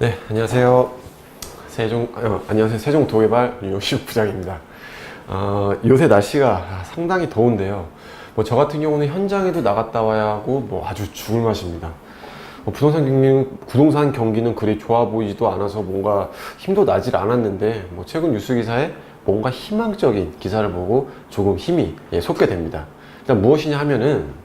네, 안녕하세요. 안녕하세요. 세종도개발 윤용식 부장입니다. 요새 날씨가 상당히 더운데요. 저 같은 경우는 현장에도 나갔다 와야 하고 아주 죽을 맛입니다. 부동산 경기는 그리 좋아 보이지도 않아서 뭔가 힘도 나질 않았는데 최근 뉴스 기사에 뭔가 희망적인 기사를 보고 조금 힘이 솟게 됩니다. 일단 무엇이냐 하면은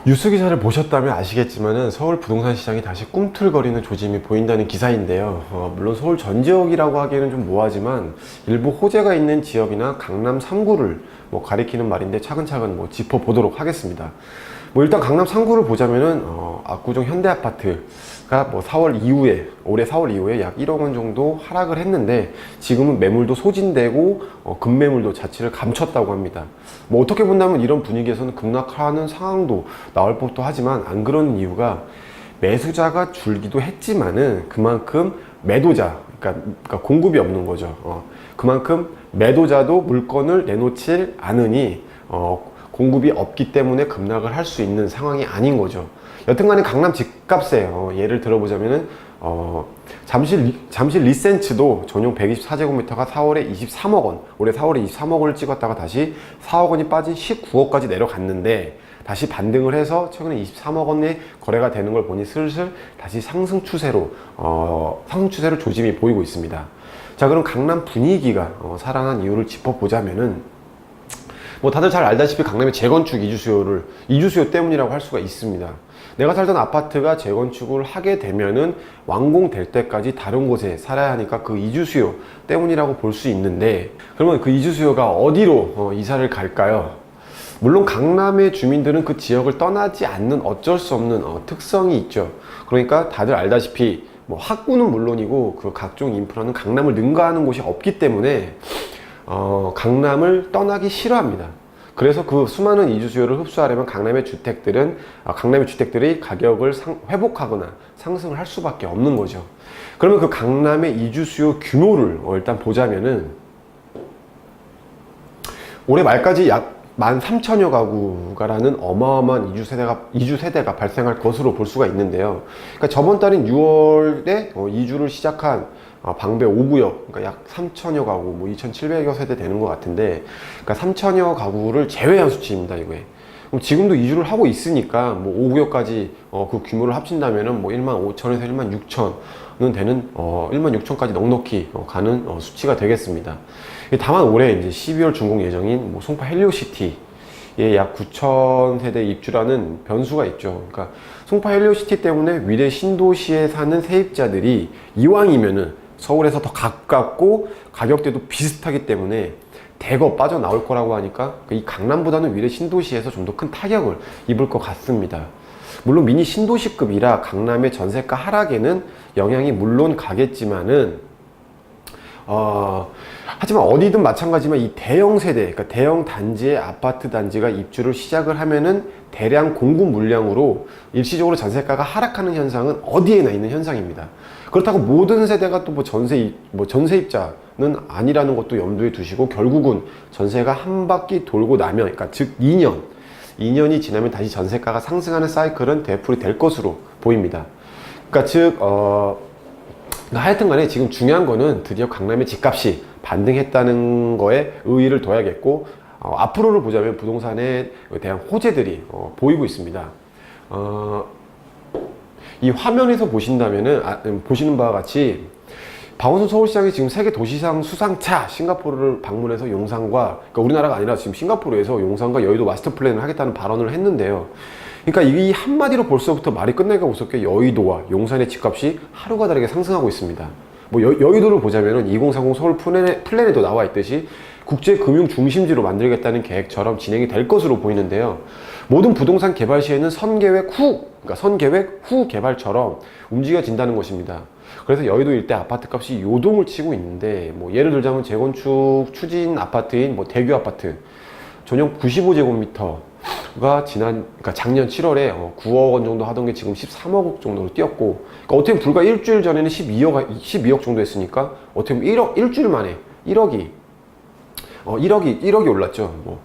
뉴스 기사를 보셨다면 아시겠지만은 서울 부동산 시장이 다시 꿈틀거리는 조짐이 보인다는 기사인데요. 물론 서울 전 지역이라고 하기에는 좀 뭐하지만 일부 호재가 있는 지역이나 강남 3구를 가리키는 말인데 차근차근 짚어보도록 하겠습니다. 일단 강남 3구를 보자면은 압구정 현대아파트가 올해 4월 이후에 약 1억 원 정도 하락을 했는데 지금은 매물도 소진되고 급매물도 자취를 감췄다고 합니다. 어떻게 본다면 이런 분위기에서는 급락하는 상황도 나올 법도 하지만 안 그러는 이유가 매수자가 줄기도 했지만은 그만큼 매도자, 그러니까 공급이 없는 거죠. 그만큼 매도자도 물건을 내놓질 않으니 공급이 없기 때문에 급락을 할 수 있는 상황이 아닌 거죠. 여튼간에 강남 집값에 예를 들어보자면은 잠실 리센츠도 전용 124제곱미터가 4월에 23억 원, 올해 4월에 23억 원을 찍었다가 다시 4억 원이 빠진 19억까지 내려갔는데 다시 반등을 해서 최근에 23억 원에 거래가 되는 걸 보니 슬슬 다시 상승 추세로 조짐이 보이고 있습니다. 자, 그럼 강남 분위기가 살아난 이유를 짚어보자면은 다들 잘 알다시피 강남의 재건축 이주 수요 때문이라고 할 수가 있습니다. 내가 살던 아파트가 재건축을 하게 되면은 완공될 때까지 다른 곳에 살아야 하니까 그 이주 수요 때문이라고 볼 수 있는데, 그러면 그 이주 수요가 어디로 이사를 갈까요? 물론 강남의 주민들은 그 지역을 떠나지 않는 어쩔 수 없는 특성이 있죠. 그러니까 다들 알다시피 학구는 물론이고 그 각종 인프라는 강남을 능가하는 곳이 없기 때문에 강남을 떠나기 싫어합니다. 그래서 그 수많은 이주 수요를 흡수하려면 강남의 주택들이 가격을 회복하거나 상승을 할 수밖에 없는 거죠. 그러면 그 강남의 이주 수요 규모를 일단 보자면은 올해 말까지 약 13,000여 가구가라는 어마어마한 이주 세대가 발생할 것으로 볼 수가 있는데요. 그러니까 저번 달인 6월에 이주를 시작한 방배 5구역, 그러니까 약 3,000여 가구, 2,700여 세대 되는 것 같은데, 그러니까 3,000여 가구를 제외한 수치입니다, 이거에. 그럼 지금도 이주를 하고 있으니까 5구역까지 그 규모를 합친다면은 15,000에서 16,000은 되는 16,000까지 넉넉히 가는 수치가 되겠습니다. 다만 올해 이제 12월 준공 예정인 송파 헬리오시티에 약 9,000세대 입주라는 변수가 있죠. 그러니까 송파 헬리오시티 때문에 위례 신도시에 사는 세입자들이 이왕이면은 서울에서 더 가깝고 가격대도 비슷하기 때문에 대거 빠져나올 거라고 하니까 이 강남보다는 위례 신도시에서 좀 더 큰 타격을 입을 것 같습니다. 물론 미니 신도시급이라 강남의 전세가 하락에는 영향이 물론 가겠지만은 하지만 어디든 마찬가지지만 이 대형 세대, 그러니까 대형 단지의 아파트 단지가 입주를 시작을 하면은 대량 공급 물량으로 일시적으로 전세가가 하락하는 현상은 어디에나 있는 현상입니다. 그렇다고 모든 세대가 또 전세입자는 아니라는 것도 염두에 두시고, 결국은 전세가 한 바퀴 돌고 나면, 그러니까 즉 2년이 지나면 다시 전세가가 상승하는 사이클은 되풀이 될 것으로 보입니다. 그러니까 하여튼 간에 지금 중요한 거는 드디어 강남의 집값이 반등했다는 거에 의의를 둬야겠고, 앞으로를 보자면 부동산에 대한 호재들이 보이고 있습니다. 이 화면에서 보시는 바와 같이 박원순 서울시장이 지금 세계 도시상 수상차 싱가포르를 방문해서 용산과, 그러니까 우리나라가 아니라 지금 싱가포르에서 용산과 여의도 마스터 플랜을 하겠다는 발언을 했는데요. 그러니까 이 한마디로 벌써부터 말이 끝내기가 무섭게 여의도와 용산의 집값이 하루가 다르게 상승하고 있습니다. 여의도를 보자면은 2030 서울 플랜에도 나와 있듯이 국제금융 중심지로 만들겠다는 계획처럼 진행이 될 것으로 보이는데요. 모든 부동산 개발 시에는 선계획 후 개발처럼 움직여진다는 것입니다. 그래서 여의도 일대 아파트 값이 요동을 치고 있는데, 예를 들자면 재건축 추진 아파트인 대규 아파트 전용 95제곱미터가 작년 7월에 9억 원 정도 하던 게 지금 13억 정도로 뛰었고, 그러니까 어떻게 보면 불과 일주일 전에는 12억 정도 했으니까 어떻게 보면 일주일 만에 1억이 올랐죠.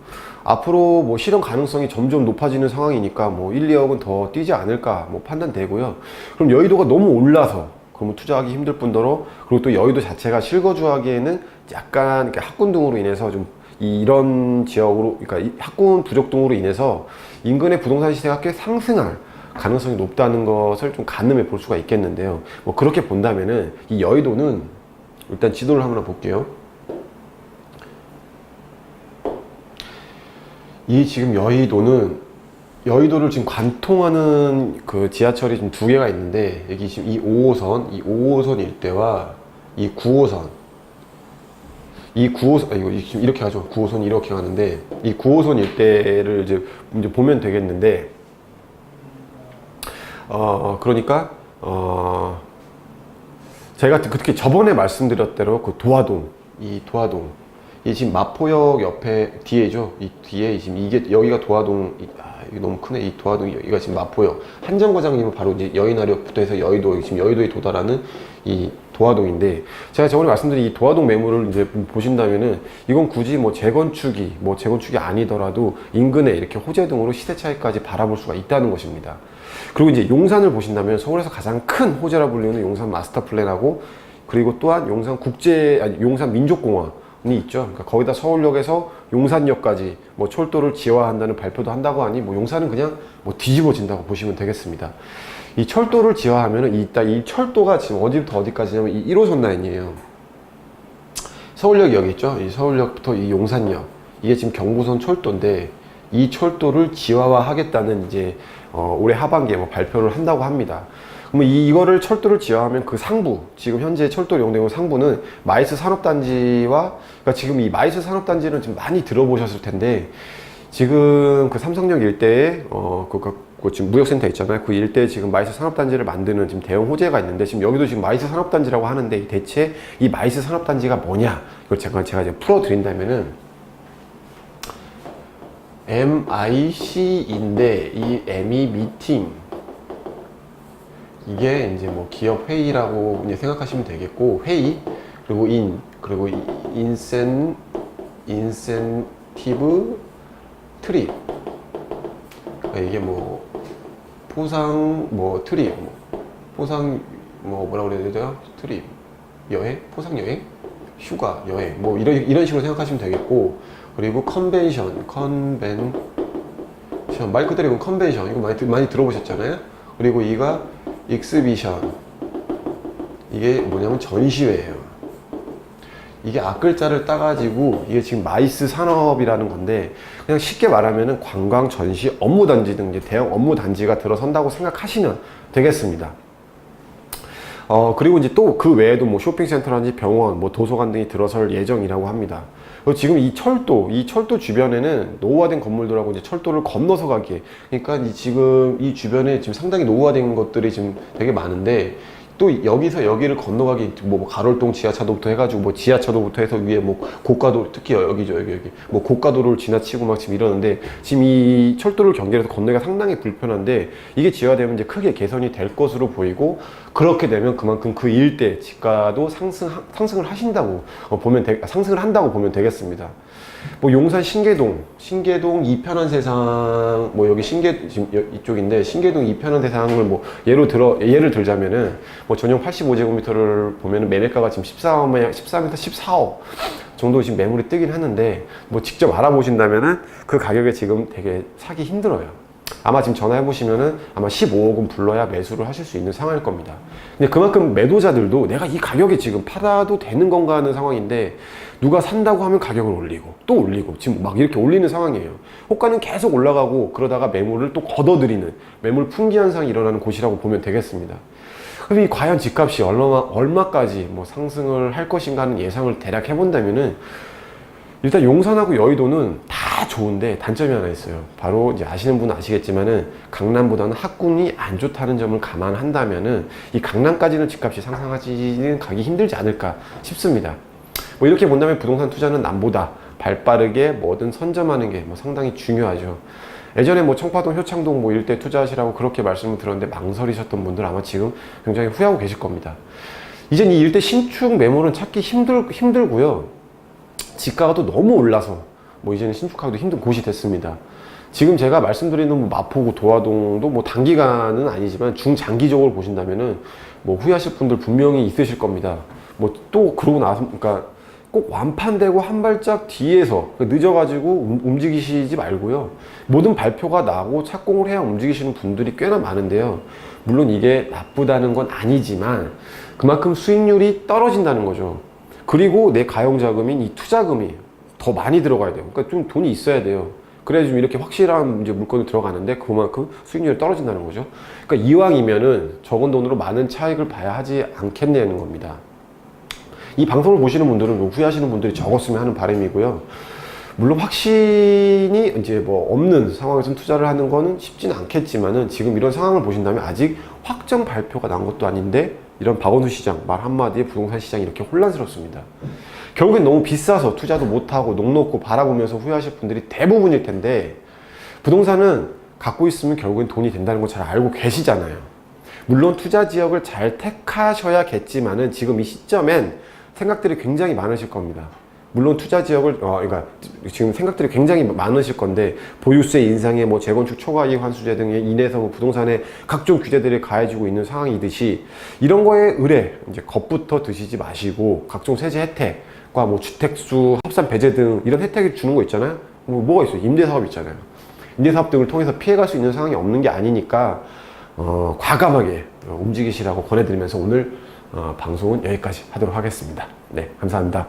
앞으로 뭐 실현 가능성이 점점 높아지는 상황이니까 뭐 1, 2억은 더 뛰지 않을까 뭐 판단되고요. 그럼 여의도가 너무 올라서 그러면 투자하기 힘들 뿐더러, 그리고 또 여의도 자체가 실거주하기에는 약간 이렇게 학군 등으로 인해서 좀 이런 지역으로, 그러니까 이 학군 부족 등으로 인해서 인근의 부동산 시세가 꽤 상승할 가능성이 높다는 것을 좀 가늠해 볼 수가 있겠는데요. 뭐 그렇게 본다면은 이 여의도는 일단 지도를 한번 볼게요. 이 지금 여의도를 지금 관통하는 그 지하철이 지금 두 개가 있는데, 여기 지금 이 5호선 일대와 이 9호선, 이거 지금 이렇게 가죠. 9호선이 이렇게 가는데, 이 9호선 일대를 이제 보면 되겠는데, 그러니까, 제가 특히 저번에 말씀드렸대로 그 도화동, 이 지금 마포역 옆에 뒤에죠. 이 뒤에 지금 이게 여기가 도화동, 이게 너무 크네. 이 도화동, 여기가 지금 마포역. 한정거장이면 바로 이제 여의나루역부터 해서 여의도, 지금 여의도에 도달하는 이 도화동인데, 제가 저번에 말씀드린 이 도화동 매물을 이제 보신다면은 이건 굳이 뭐 재건축이 아니더라도 인근에 이렇게 호재 등으로 시세 차익까지 바라볼 수가 있다는 것입니다. 그리고 이제 용산을 보신다면 서울에서 가장 큰 호재라 불리는 용산 마스터 플랜하고, 그리고 또한 용산 민족공원이 있죠. 그러니까 거기다 서울역에서 용산역까지 뭐 철도를 지어한다는 발표도 한다고 하니, 뭐 용산은 그냥 뭐 뒤집어진다고 보시면 되겠습니다. 이 철도를 지어하면은 이 철도가 지금 어디부터 어디까지냐면 이 1호선 라인이에요. 서울역 여기 있죠. 이 서울역부터 이 용산역, 이게 지금 경부선 철도인데, 이 철도를 지화화하겠다는 이제 올해 하반기에 뭐 발표를 한다고 합니다. 그럼 이거를 철도를 지어하면 그 상부, 지금 현재 철도 이용되고 상부는 마이스 산업단지와, 그러니까 지금 이 마이스 산업단지는 지금 많이 들어보셨을 텐데, 지금 그 삼성역 일대에 지금 무역센터 있잖아요. 그 일대에 지금 마이스 산업단지를 만드는 지금 대형 호재가 있는데, 지금 여기도 지금 마이스 산업단지라고 하는데, 대체 이 마이스 산업단지가 뭐냐? 이걸 제가 이제 풀어드린다면은, MIC인데 이 M이 미팅, 이게 이제 뭐 기업 회의라고 이제 생각하시면 되겠고, 회의, 그리고 인센티브 트립, 그러니까 이게 뭐 포상 뭐 트립, 포상 뭐 뭐라 그래야 되죠? 트립, 여행, 포상 여행, 휴가, 여행, 뭐 이런 식으로 생각하시면 되겠고, 그리고 컨벤션, 말 그대로 이건 컨벤션, 이거 많이 들어보셨잖아요. 그리고 이가 익스비션, 이게 뭐냐면 전시회예요. 이게 앞글자를 따가지고 이게 지금 마이스 산업이라는 건데, 그냥 쉽게 말하면은 관광, 전시, 업무 단지 등 이제 대형 업무 단지가 들어선다고 생각하시면 되겠습니다. 그리고 이제 또 그 외에도 뭐 쇼핑센터라든지 병원, 뭐 도서관 등이 들어설 예정이라고 합니다. 그리고 지금 이 철도 주변에는 노후화된 건물들하고 이제 철도를 건너서 가기에, 그러니까 지금 이 주변에 지금 상당히 노후화된 것들이 지금 되게 많은데, 또 여기서 여기를 건너가기, 뭐 가롤동 지하차도부터 해가지고 뭐 지하차도부터 해서 위에 뭐 고가도, 특히 여기 뭐 고가도로를 지나치고 막 지금 이러는데, 지금 이 철도를 경계해서 건너기가 상당히 불편한데, 이게 지하되면 이제 크게 개선이 될 것으로 보이고, 그렇게 되면 그만큼 그 일대 지가도 상승을 한다고 보면 되겠습니다. 뭐 용산 신계동 이편한 세상, 뭐 여기 지금 이쪽인데, 신계동 이편한 세상을 뭐 예를 들자면은, 뭐 전용 85제곱미터를 보면은 매매가가 지금 14억 정도 지금 매물이 뜨긴 하는데, 뭐 직접 알아보신다면은 그 가격에 지금 되게 사기 힘들어요. 아마 지금 전화해 보시면은 아마 15억은 불러야 매수를 하실 수 있는 상황일 겁니다. 근데 그만큼 매도자들도 내가 이 가격에 지금 팔아도 되는 건가 하는 상황인데, 누가 산다고 하면 가격을 올리고 또 올리고 지금 막 이렇게 올리는 상황이에요. 호가는 계속 올라가고, 그러다가 매물을 또 걷어들이는 매물 풍기 현상이 일어나는 곳이라고 보면 되겠습니다. 그럼 이 과연 집값이 얼마까지 뭐 상승을 할 것인가 하는 예상을 대략 해본다면은, 일단 용산하고 여의도는 다 좋은데 단점이 하나 있어요. 바로 이제 아시는 분은 아시겠지만은, 강남보다는 학군이 안 좋다는 점을 감안한다면은 이 강남까지는 집값이 상승하지는 가기 힘들지 않을까 싶습니다. 뭐 이렇게 본다면 부동산 투자는 남보다 발빠르게 뭐든 선점하는 게 뭐 상당히 중요하죠. 예전에 뭐 청파동, 효창동 뭐 일대 투자하시라고 그렇게 말씀을 드렸는데, 망설이셨던 분들 아마 지금 굉장히 후회하고 계실 겁니다. 이젠 이 일대 신축 매물은 찾기 힘들고요. 지가가 또 너무 올라서 뭐 이제는 신축하기도 힘든 곳이 됐습니다. 지금 제가 말씀드리는 뭐 마포구, 도화동도 뭐 단기간은 아니지만 중장기적으로 보신다면은 뭐 후회하실 분들 분명히 있으실 겁니다. 뭐 또 그러고 나서, 그러니까 꼭 완판되고 한 발짝 뒤에서 늦어가지고 움직이시지 말고요. 모든 발표가 나고 착공을 해야 움직이시는 분들이 꽤나 많은데요. 물론 이게 나쁘다는 건 아니지만 그만큼 수익률이 떨어진다는 거죠. 그리고 내 가용자금인 이 투자금이 더 많이 들어가야 돼요. 그러니까 좀 돈이 있어야 돼요. 그래야 좀 이렇게 확실한 이제 물건이 들어가는데 그만큼 수익률이 떨어진다는 거죠. 그러니까 이왕이면은 적은 돈으로 많은 차익을 봐야 하지 않겠냐는 겁니다. 이 방송을 보시는 분들은 후회하시는 분들이 적었으면 하는 바람이고요. 물론 확신이 이제 뭐 없는 상황에서 투자를 하는 거는 쉽지는 않겠지만은 지금 이런 상황을 보신다면 아직 확정 발표가 난 것도 아닌데 이런 박원순 시장 말 한마디에 부동산 시장이 이렇게 혼란스럽습니다. 결국엔 너무 비싸서 투자도 못하고 녹 놓고 바라보면서 후회하실 분들이 대부분일 텐데 부동산은 갖고 있으면 결국엔 돈이 된다는 거 잘 알고 계시잖아요. 물론 투자 지역을 잘 택하셔야겠지만은 지금 이 시점엔 생각들이 굉장히 많으실 겁니다. 물론 투자 지역을 그러니까 지금 생각들이 굉장히 많으실 건데 보유세 인상에 뭐 재건축 초과이익 환수제 등에 인해서 뭐 부동산에 각종 규제들이 가해지고 있는 상황이듯이 이런 거에 의뢰 이제 겁부터 드시지 마시고 각종 세제 혜택과 뭐 주택수 합산 배제 등 이런 혜택을 주는 거 있잖아요. 뭐가 있어요? 임대사업 있잖아요. 임대사업 등을 통해서 피해갈 수 있는 상황이 없는 게 아니니까 과감하게 움직이시라고 권해드리면서 오늘 방송은 여기까지 하도록 하겠습니다. 네, 감사합니다.